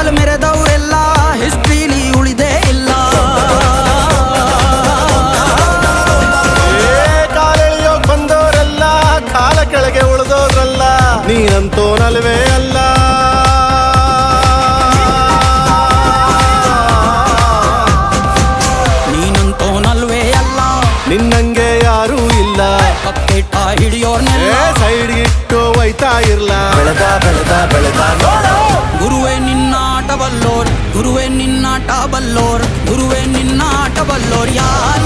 ಕಾಲ್ ಮೆರೆದವರೆಲ್ಲ ಹಿಸ್ಟ್ರಿಲಿ ಉಳಿದೇ ಇಲ್ಲ. ಕಾಲೆಳೆಯೋಕ್ ಬಂದವರೆಲ್ಲ ಕಾಲ ಕೆಳಗೆ ಉಳಿದೋದ್ರಲ್ಲ, ನೀನಂತೋನಲ್ವೇ ಅಲ್ಲ. ನೀನಂತೋನಲ್ವೇ ಅಲ್ಲ, ನಿನ್ನಂಗೆ ಯಾರೂ ಇಲ್ಲ. ಪಕ್ಕೇಟ ಹಿಡಿಯೋರ್ನೆಲ್ಲ ಸೈಡ್ ಇಟ್ಟು ಒಯ್ತಾ ಇರ್ಲ. ಬೆಳೆದ ಬೆಳೆದ ಬೆಳೆದ ನೋಡು. ಗುರುವೇ ನಿನ್ನಾಟ ಬಲ್ಲೋರ್, ಗುರುವೇ ನಿನ್ನಾಟ ಬಲ್ಲೋರ್, ಗುರುವೇ ನಿನ್ನಾಟ ಬಲ್ಲೋರ್ ಯಾರು